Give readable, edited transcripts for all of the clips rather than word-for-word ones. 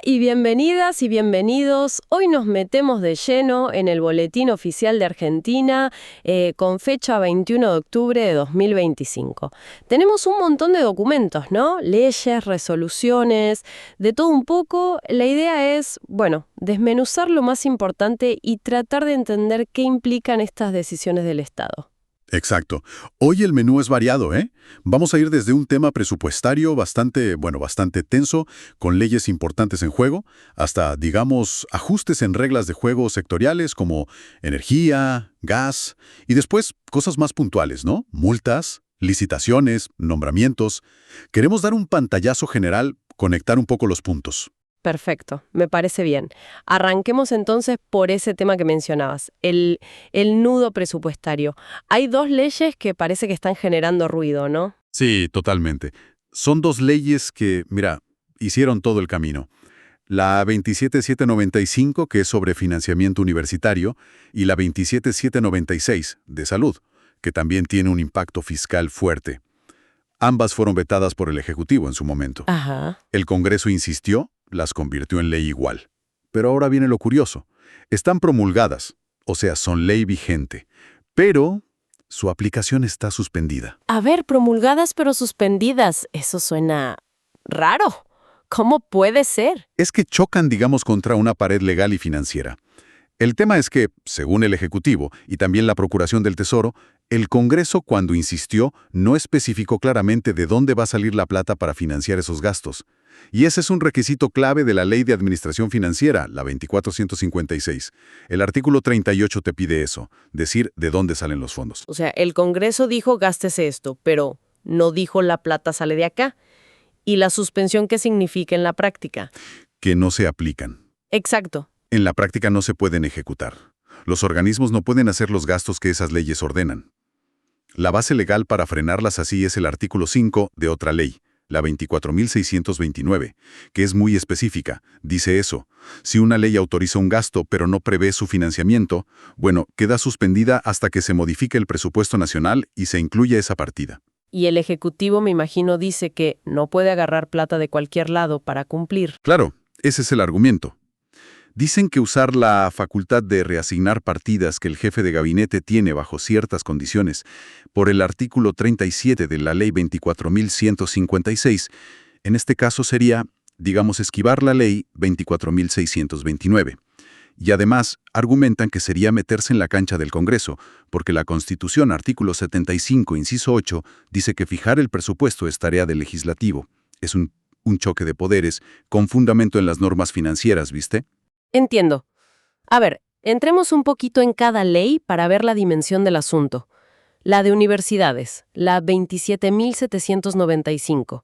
y bienvenidas y bienvenidos. Hoy nos metemos de lleno en el Boletín Oficial de Argentina con fecha 21 de octubre de 2025. Tenemos un montón de documentos, ¿no? Leyes, resoluciones, de todo un poco. La idea es, bueno, desmenuzar lo más importante y tratar de entender qué implican estas decisiones del Estado. Exacto. Hoy el menú es variado, ¿eh? Vamos a ir desde un tema presupuestario bastante tenso, con leyes importantes en juego, hasta, digamos, ajustes en reglas de juego sectoriales como energía, gas, y después cosas más puntuales, ¿no? Multas, licitaciones, nombramientos. Queremos dar un pantallazo general, conectar un poco los puntos. Perfecto, me parece bien. Arranquemos entonces por ese tema que mencionabas, el nudo presupuestario. Hay dos leyes que parece que están generando ruido, ¿no? Sí, totalmente. Son dos leyes que, mira, hicieron todo el camino. La 27795, que es sobre financiamiento universitario, y la 27796, de salud, que también tiene un impacto fiscal fuerte. Ambas fueron vetadas por el Ejecutivo en su momento. Ajá. El Congreso insistió, las convirtió en ley igual. Pero ahora viene lo curioso. Están promulgadas, o sea, son ley vigente, pero su aplicación está suspendida. A ver, promulgadas pero suspendidas, eso suena raro. ¿Cómo puede ser? Es que chocan, digamos, contra una pared legal y financiera. El tema es que, según el Ejecutivo y también la Procuración del Tesoro, el Congreso, cuando insistió, no especificó claramente de dónde va a salir la plata para financiar esos gastos. Y ese es un requisito clave de la Ley de Administración Financiera, la 24156. El artículo 38 te pide eso, decir de dónde salen los fondos. O sea, el Congreso dijo gástese esto, pero no dijo la plata sale de acá. ¿Y la suspensión qué significa en la práctica? Que no se aplican. Exacto. En la práctica no se pueden ejecutar. Los organismos no pueden hacer los gastos que esas leyes ordenan. La base legal para frenarlas así es el artículo 5 de otra ley, la 24.629, que es muy específica. Dice eso: si una ley autoriza un gasto pero no prevé su financiamiento, bueno, queda suspendida hasta que se modifique el presupuesto nacional y se incluya esa partida. Y el Ejecutivo, me imagino, dice que no puede agarrar plata de cualquier lado para cumplir. Claro, ese es el argumento. Dicen que usar la facultad de reasignar partidas que el jefe de gabinete tiene bajo ciertas condiciones por el artículo 37 de la Ley 24.156, en este caso sería, digamos, esquivar la Ley 24.629. Y además argumentan que sería meterse en la cancha del Congreso, porque la Constitución, artículo 75, inciso 8, dice que fijar el presupuesto es tarea del legislativo. Es un choque de poderes con fundamento en las normas financieras, ¿viste? Entiendo. A ver, entremos un poquito en cada ley para ver la dimensión del asunto. La de universidades, la 27.795.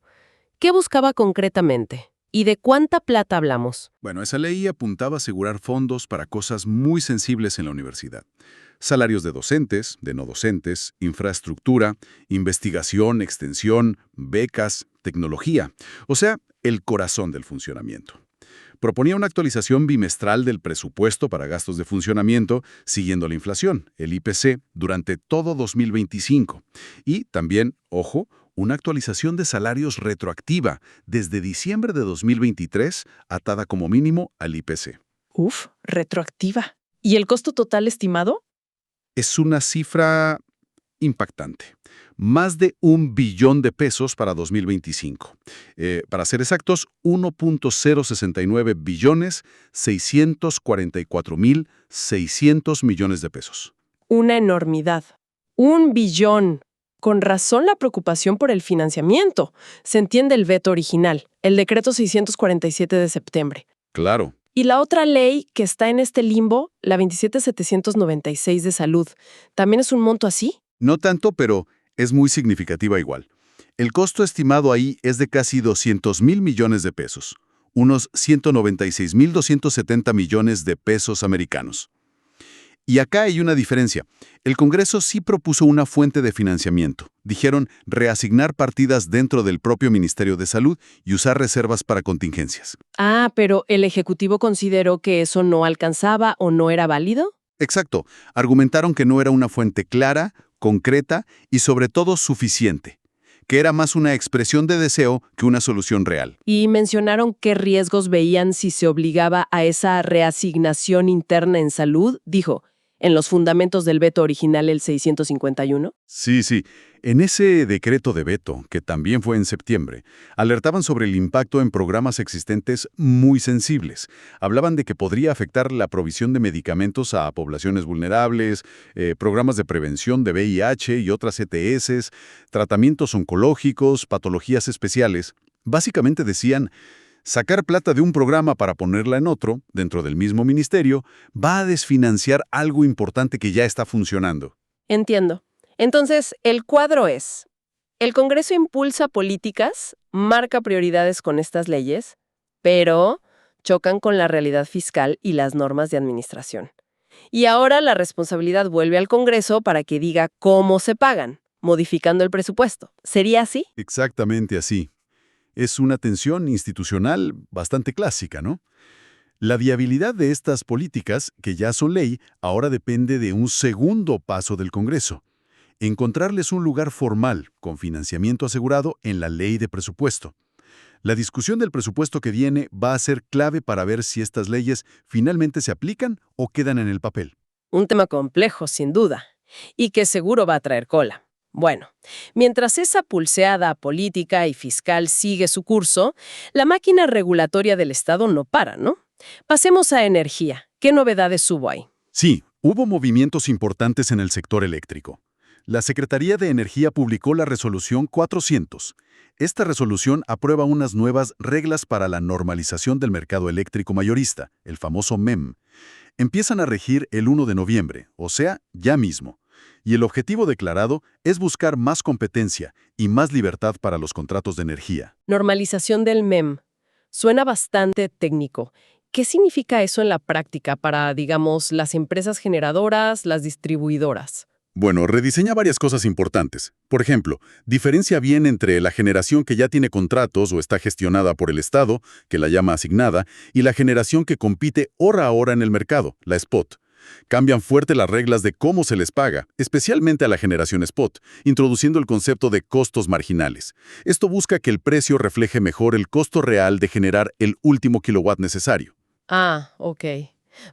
¿Qué buscaba concretamente? ¿Y de cuánta plata hablamos? Bueno, esa ley apuntaba a asegurar fondos para cosas muy sensibles en la universidad. Salarios de docentes, de no docentes, infraestructura, investigación, extensión, becas, tecnología. O sea, el corazón del funcionamiento. Proponía una actualización bimestral del presupuesto para gastos de funcionamiento siguiendo la inflación, el IPC, durante todo 2025. Y también, ojo, una actualización de salarios retroactiva desde diciembre de 2023, atada como mínimo al IPC. Uf, retroactiva. ¿Y el costo total estimado? Es una cifra impactante. Más de 1 billón de pesos para 2025. Para ser exactos, 1.069 billones 644.600 millones de pesos. Una enormidad. 1 billón. Con razón la preocupación por el financiamiento. Se entiende el veto original, el decreto 647 de septiembre. Claro. Y la otra ley que está en este limbo, la 27796 de salud, ¿también es un monto así? No tanto, pero es muy significativa igual. El costo estimado ahí es de casi 200.000 millones de pesos, unos 196.270 millones de pesos americanos. Y acá hay una diferencia. El Congreso sí propuso una fuente de financiamiento. Dijeron reasignar partidas dentro del propio Ministerio de Salud y usar reservas para contingencias. Ah, pero ¿el Ejecutivo consideró que eso no alcanzaba o no era válido? Exacto. Argumentaron que no era una fuente clara, concreta y sobre todo suficiente. que era más una expresión de deseo que una solución real. Y mencionaron qué riesgos veían si se obligaba a esa reasignación interna en salud, dijo, en los fundamentos del veto original el 651. Sí. En ese decreto de veto, que también fue en septiembre, alertaban sobre el impacto en programas existentes muy sensibles. Hablaban de que podría afectar la provisión de medicamentos a poblaciones vulnerables, programas de prevención de VIH y otras ETS, tratamientos oncológicos, patologías especiales. Básicamente decían, sacar plata de un programa para ponerla en otro, dentro del mismo ministerio, va a desfinanciar algo importante que ya está funcionando. Entiendo. Entonces, el cuadro es, el Congreso impulsa políticas, marca prioridades con estas leyes, pero chocan con la realidad fiscal y las normas de administración. Y ahora la responsabilidad vuelve al Congreso para que diga cómo se pagan, modificando el presupuesto. ¿Sería así? Exactamente así. Es una tensión institucional bastante clásica, ¿no? La viabilidad de estas políticas, que ya son ley, ahora depende de un segundo paso del Congreso. Encontrarles un lugar formal, con financiamiento asegurado en la ley de presupuesto. La discusión del presupuesto que viene va a ser clave para ver si estas leyes finalmente se aplican o quedan en el papel. Un tema complejo, sin duda, y que seguro va a traer cola. Bueno, mientras esa pulseada política y fiscal sigue su curso, la máquina regulatoria del Estado no para, ¿no? Pasemos a energía. ¿Qué novedades hubo ahí? Sí, hubo movimientos importantes en el sector eléctrico. La Secretaría de Energía publicó la Resolución 400. Esta resolución aprueba unas nuevas reglas para la normalización del mercado eléctrico mayorista, el famoso MEM. Empiezan a regir el 1 de noviembre, o sea, ya mismo. Y el objetivo declarado es buscar más competencia y más libertad para los contratos de energía. Normalización del MEM. Suena bastante técnico. ¿Qué significa eso en la práctica para, digamos, las empresas generadoras, las distribuidoras? Bueno, rediseña varias cosas importantes. Por ejemplo, diferencia bien entre la generación que ya tiene contratos o está gestionada por el Estado, que la llama asignada, y la generación que compite hora a hora en el mercado, la spot. Cambian fuerte las reglas de cómo se les paga, especialmente a la generación spot, introduciendo el concepto de costos marginales. Esto busca que el precio refleje mejor el costo real de generar el último kilowatt necesario. Ah, ok.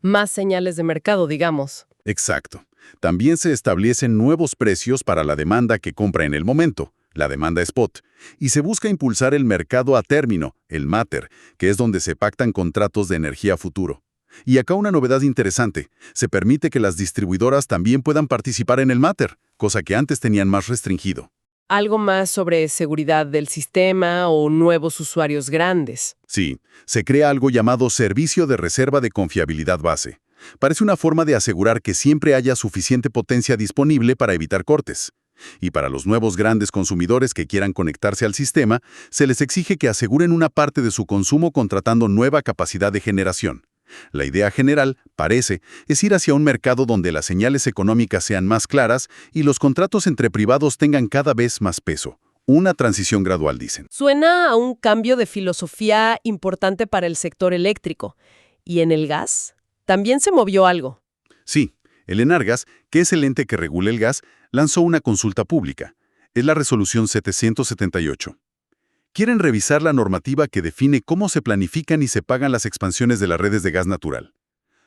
Más señales de mercado, digamos. Exacto. También se establecen nuevos precios para la demanda que compra en el momento, la demanda spot, y se busca impulsar el mercado a término, el MATER, que es donde se pactan contratos de energía futuro. Y acá una novedad interesante, se permite que las distribuidoras también puedan participar en el MATER, cosa que antes tenían más restringido. ¿Algo más sobre seguridad del sistema o nuevos usuarios grandes? Sí, se crea algo llamado Servicio de Reserva de Confiabilidad Base. Parece una forma de asegurar que siempre haya suficiente potencia disponible para evitar cortes. Y para los nuevos grandes consumidores que quieran conectarse al sistema, se les exige que aseguren una parte de su consumo contratando nueva capacidad de generación. La idea general, parece, es ir hacia un mercado donde las señales económicas sean más claras y los contratos entre privados tengan cada vez más peso. Una transición gradual, dicen. Suena a un cambio de filosofía importante para el sector eléctrico. ¿Y en el gas? También se movió algo. Sí, el Enargas, que es el ente que regula el gas, lanzó una consulta pública. Es la resolución 778. Quieren revisar la normativa que define cómo se planifican y se pagan las expansiones de las redes de gas natural.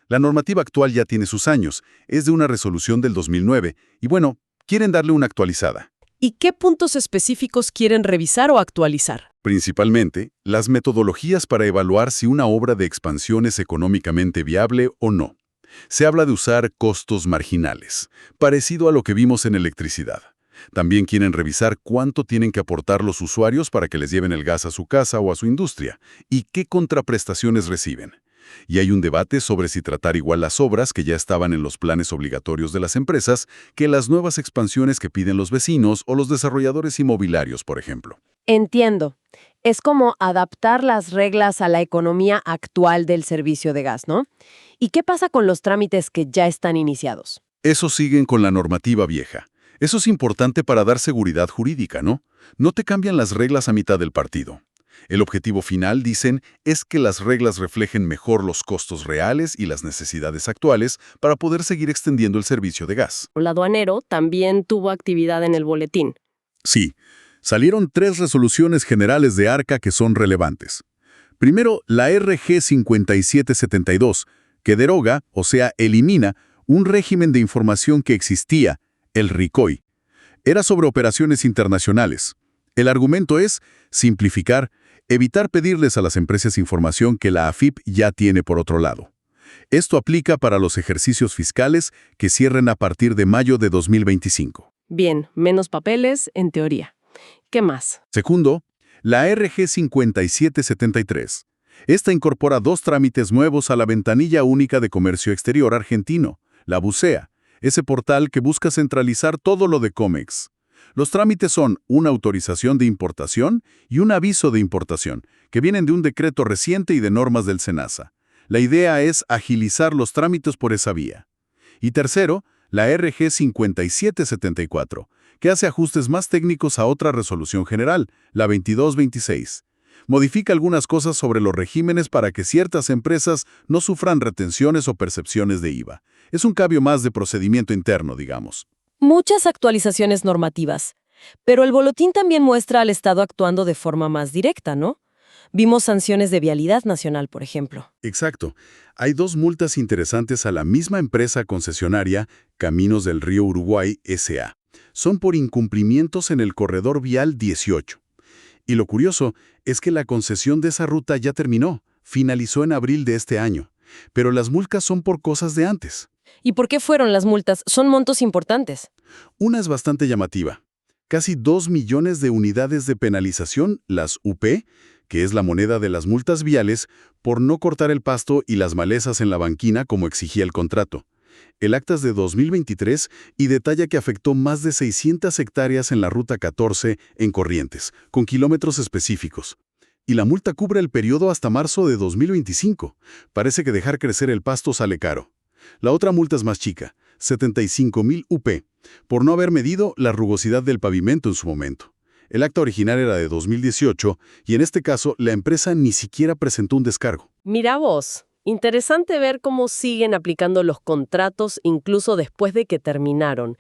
La normativa actual ya tiene sus años, es de una resolución del 2009, y bueno, quieren darle una actualizada. ¿Y qué puntos específicos quieren revisar o actualizar? Principalmente, las metodologías para evaluar si una obra de expansión es económicamente viable o no. Se habla de usar costos marginales, parecido a lo que vimos en electricidad. También quieren revisar cuánto tienen que aportar los usuarios para que les lleven el gas a su casa o a su industria, y qué contraprestaciones reciben. Y hay un debate sobre si tratar igual las obras que ya estaban en los planes obligatorios de las empresas que las nuevas expansiones que piden los vecinos o los desarrolladores inmobiliarios, por ejemplo. Entiendo. Es como adaptar las reglas a la economía actual del servicio de gas, ¿no? ¿Y qué pasa con los trámites que ya están iniciados? Eso siguen con la normativa vieja. Eso es importante para dar seguridad jurídica, ¿no? No te cambian las reglas a mitad del partido. El objetivo final, dicen, es que las reglas reflejen mejor los costos reales y las necesidades actuales para poder seguir extendiendo el servicio de gas. El aduanero también tuvo actividad en el boletín. Sí, Salieron 3 resoluciones generales de ARCA que son relevantes. Primero, la RG 5772, que deroga, o sea, elimina, un régimen de información que existía, el RICOI. Era sobre operaciones internacionales. El argumento es simplificar, evitar pedirles a las empresas información que la AFIP ya tiene por otro lado. Esto aplica para los ejercicios fiscales que cierren a partir de mayo de 2025. Bien, menos papeles, en teoría. ¿Qué más? Segundo, la RG 5773. Esta incorpora 2 trámites nuevos a la ventanilla única de comercio exterior argentino, la BUCEA, ese portal que busca centralizar todo lo de COMEX. Los trámites son una autorización de importación y un aviso de importación, que vienen de un decreto reciente y de normas del SENASA. La idea es agilizar los trámites por esa vía. Y tercero, la RG 5774, que hace ajustes más técnicos a otra resolución general, la 2226. Modifica algunas cosas sobre los regímenes para que ciertas empresas no sufran retenciones o percepciones de IVA. Es un cambio más de procedimiento interno, digamos. Muchas actualizaciones normativas. Pero el boletín también muestra al Estado actuando de forma más directa, ¿no? Vimos sanciones de Vialidad Nacional, por ejemplo. Exacto. Hay 2 multas interesantes a la misma empresa concesionaria, Caminos del Río Uruguay S.A. Son por incumplimientos en el corredor vial 18. Y lo curioso es que la concesión de esa ruta ya terminó, finalizó en abril de este año. Pero las multas son por cosas de antes. ¿Y por qué fueron las multas? Son montos importantes. Una es bastante llamativa. Casi 2 millones de unidades de penalización, las UP, que es la moneda de las multas viales, por no cortar el pasto y las malezas en la banquina como exigía el contrato. El acta es de 2023 y detalla que afectó más de 600 hectáreas en la Ruta 14 en Corrientes, con kilómetros específicos. Y la multa cubre el periodo hasta marzo de 2025. Parece que dejar crecer el pasto sale caro. La otra multa es más chica, 75.000 UP, por no haber medido la rugosidad del pavimento en su momento. El acta original era de 2018 y en este caso la empresa ni siquiera presentó un descargo. Mira vos, interesante ver cómo siguen aplicando los contratos incluso después de que terminaron.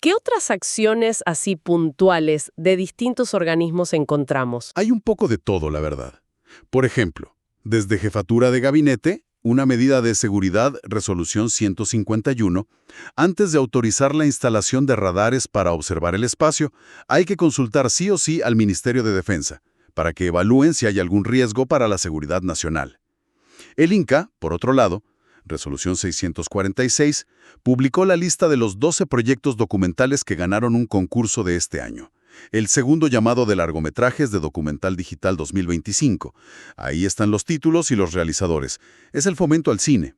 ¿Qué otras acciones así puntuales de distintos organismos encontramos? Hay un poco de todo, la verdad. Por ejemplo, desde jefatura de gabinete, una medida de seguridad, resolución 151, antes de autorizar la instalación de radares para observar el espacio, hay que consultar sí o sí al Ministerio de Defensa, para que evalúen si hay algún riesgo para la seguridad nacional. El INCA, por otro lado, resolución 646, publicó la lista de los 12 proyectos documentales que ganaron un concurso de este año. El segundo llamado de largometrajes de Documental Digital 2025. Ahí están los títulos y los realizadores. Es el fomento al cine.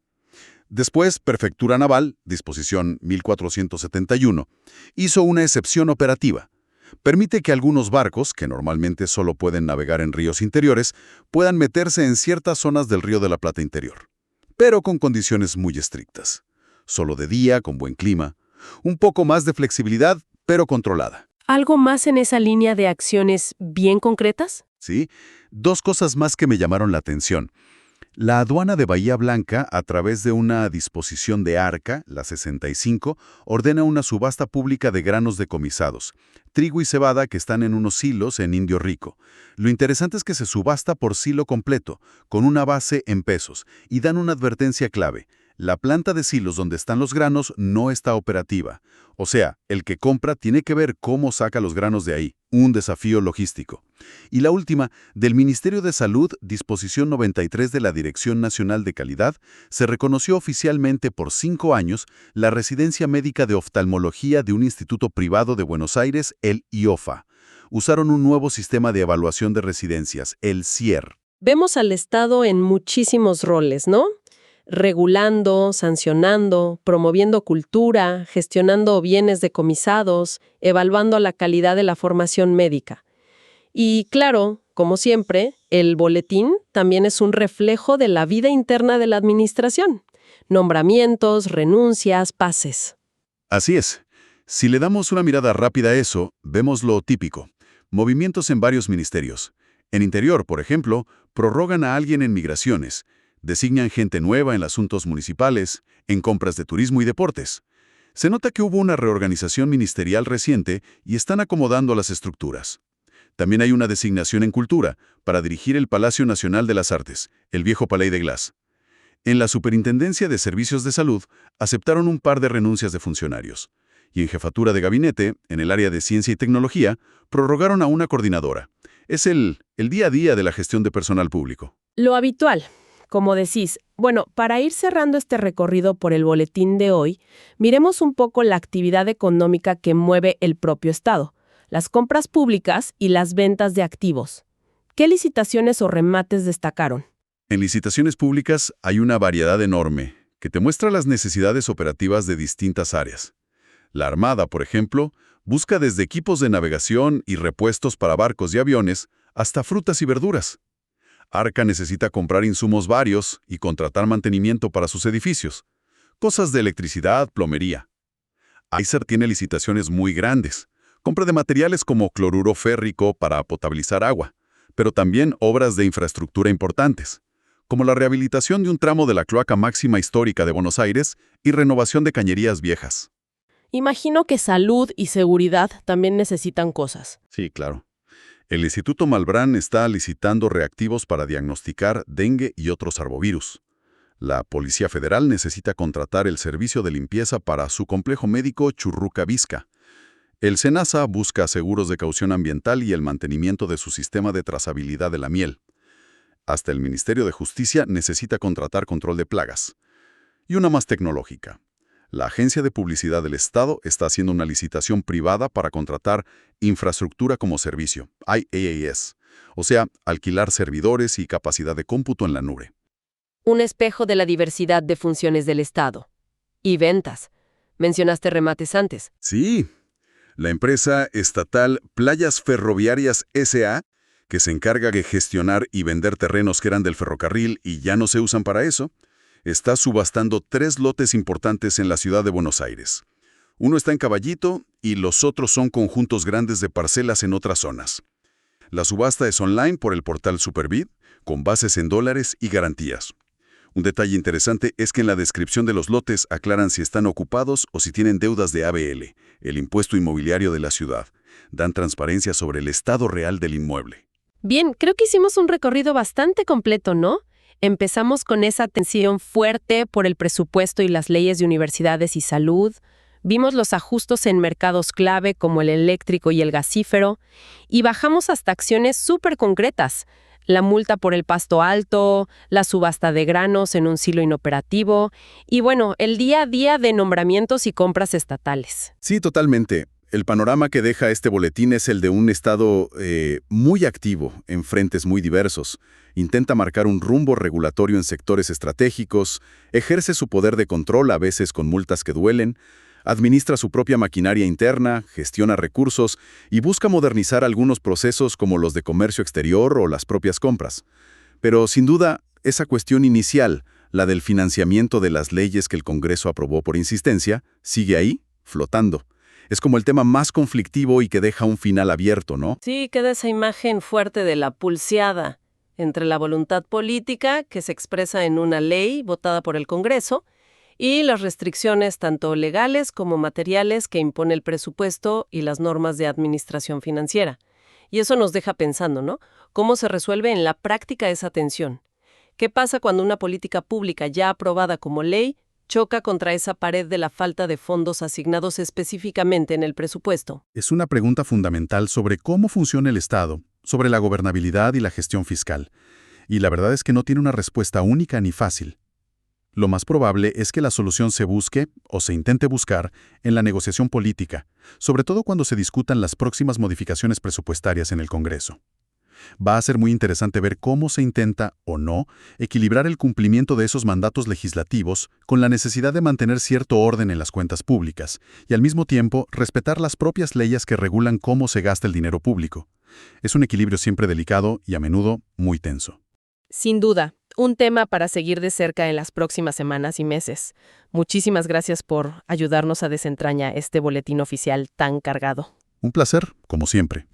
Después, Prefectura Naval, disposición 1471, hizo una excepción operativa. Permite que algunos barcos, que normalmente solo pueden navegar en ríos interiores, puedan meterse en ciertas zonas del Río de la Plata interior, pero con condiciones muy estrictas. Solo de día, con buen clima. Un poco más de flexibilidad, pero controlada. ¿Algo más en esa línea de acciones bien concretas? ¿Sí? 2 cosas más que me llamaron la atención. La aduana de Bahía Blanca, a través de una disposición de ARCA, la 65, ordena una subasta pública de granos decomisados, trigo y cebada que están en unos silos en Indio Rico. Lo interesante es que se subasta por silo completo, con una base en pesos, y dan una advertencia clave. La planta de silos donde están los granos no está operativa. O sea, el que compra tiene que ver cómo saca los granos de ahí. Un desafío logístico. Y la última, del Ministerio de Salud, disposición 93 de la Dirección Nacional de Calidad, se reconoció oficialmente por 5 años la residencia médica de oftalmología de un instituto privado de Buenos Aires, el IOFA. Usaron un nuevo sistema de evaluación de residencias, el CIER. Vemos al Estado en muchísimos roles, ¿no? Regulando, sancionando, promoviendo cultura, gestionando bienes decomisados, evaluando la calidad de la formación médica. Y claro, como siempre, el boletín también es un reflejo de la vida interna de la administración. Nombramientos, renuncias, pases. Así es. Si le damos una mirada rápida a eso, vemos lo típico. Movimientos en varios ministerios. En Interior, por ejemplo, prorrogan a alguien en migraciones. Designan gente nueva en asuntos municipales, en compras de turismo y deportes. Se nota que hubo una reorganización ministerial reciente y están acomodando las estructuras. También hay una designación en Cultura para dirigir el Palacio Nacional de las Artes, el viejo Palais de Glass. En la Superintendencia de Servicios de Salud aceptaron un par de renuncias de funcionarios. Y en Jefatura de Gabinete, en el área de Ciencia y Tecnología, prorrogaron a una coordinadora. Es el día a día de la gestión de personal público. Lo habitual, como decís. Bueno, para ir cerrando este recorrido por el boletín de hoy, miremos un poco la actividad económica que mueve el propio Estado, las compras públicas y las ventas de activos. ¿Qué licitaciones o remates destacaron? En licitaciones públicas hay una variedad enorme que te muestra las necesidades operativas de distintas áreas. La Armada, por ejemplo, busca desde equipos de navegación y repuestos para barcos y aviones hasta frutas y verduras. Arca necesita comprar insumos varios y contratar mantenimiento para sus edificios. Cosas de electricidad, plomería. Acer tiene licitaciones muy grandes. Compra de materiales como cloruro férrico para potabilizar agua, pero también obras de infraestructura importantes, como la rehabilitación de un tramo de la cloaca máxima histórica de Buenos Aires y renovación de cañerías viejas. Imagino que salud y seguridad también necesitan cosas. Sí, claro. El Instituto Malbrán está licitando reactivos para diagnosticar dengue y otros arbovirus. La Policía Federal necesita contratar el servicio de limpieza para su complejo médico Churruca Vizca. El SENASA busca seguros de caución ambiental y el mantenimiento de su sistema de trazabilidad de la miel. Hasta el Ministerio de Justicia necesita contratar control de plagas. Y una más tecnológica. La Agencia de Publicidad del Estado está haciendo una licitación privada para contratar infraestructura como servicio, IaaS, o sea, alquilar servidores y capacidad de cómputo en la nube. Un espejo de la diversidad de funciones del Estado. Y ventas. Mencionaste remates antes. Sí. La empresa estatal Playas Ferroviarias S.A., que se encarga de gestionar y vender terrenos que eran del ferrocarril y ya no se usan para eso, está subastando 3 lotes importantes en la ciudad de Buenos Aires. Uno está en Caballito y los otros son conjuntos grandes de parcelas en otras zonas. La subasta es online por el portal Superbid, con bases en dólares y garantías. Un detalle interesante es que en la descripción de los lotes aclaran si están ocupados o si tienen deudas de ABL, el impuesto inmobiliario de la ciudad. Dan transparencia sobre el estado real del inmueble. Bien, creo que hicimos un recorrido bastante completo, ¿no? Empezamos con esa tensión fuerte por el presupuesto y las leyes de universidades y salud. Vimos los ajustes en mercados clave como el eléctrico y el gasífero. Y bajamos hasta acciones súper concretas. La multa por el pasto alto, la subasta de granos en un silo inoperativo y, bueno, el día a día de nombramientos y compras estatales. Sí, totalmente. El panorama que deja este boletín es el de un Estado muy activo en frentes muy diversos. Intenta marcar un rumbo regulatorio en sectores estratégicos, ejerce su poder de control a veces con multas que duelen, administra su propia maquinaria interna, gestiona recursos y busca modernizar algunos procesos como los de comercio exterior o las propias compras. Pero, sin duda, esa cuestión inicial, la del financiamiento de las leyes que el Congreso aprobó por insistencia, sigue ahí, flotando. Es como el tema más conflictivo y que deja un final abierto, ¿no? Sí, queda esa imagen fuerte de la pulseada entre la voluntad política que se expresa en una ley votada por el Congreso y las restricciones tanto legales como materiales que impone el presupuesto y las normas de administración financiera. Y eso nos deja pensando, ¿no? ¿Cómo se resuelve en la práctica esa tensión? ¿Qué pasa cuando una política pública ya aprobada como ley choca contra esa pared de la falta de fondos asignados específicamente en el presupuesto? Es una pregunta fundamental sobre cómo funciona el Estado, sobre la gobernabilidad y la gestión fiscal. Y la verdad es que no tiene una respuesta única ni fácil. Lo más probable es que la solución se busque, o se intente buscar, en la negociación política, sobre todo cuando se discutan las próximas modificaciones presupuestarias en el Congreso. Va a ser muy interesante ver cómo se intenta, o no, equilibrar el cumplimiento de esos mandatos legislativos con la necesidad de mantener cierto orden en las cuentas públicas y al mismo tiempo respetar las propias leyes que regulan cómo se gasta el dinero público. Es un equilibrio siempre delicado y a menudo muy tenso. Sin duda, un tema para seguir de cerca en las próximas semanas y meses. Muchísimas gracias por ayudarnos a desentrañar este boletín oficial tan cargado. Un placer, como siempre.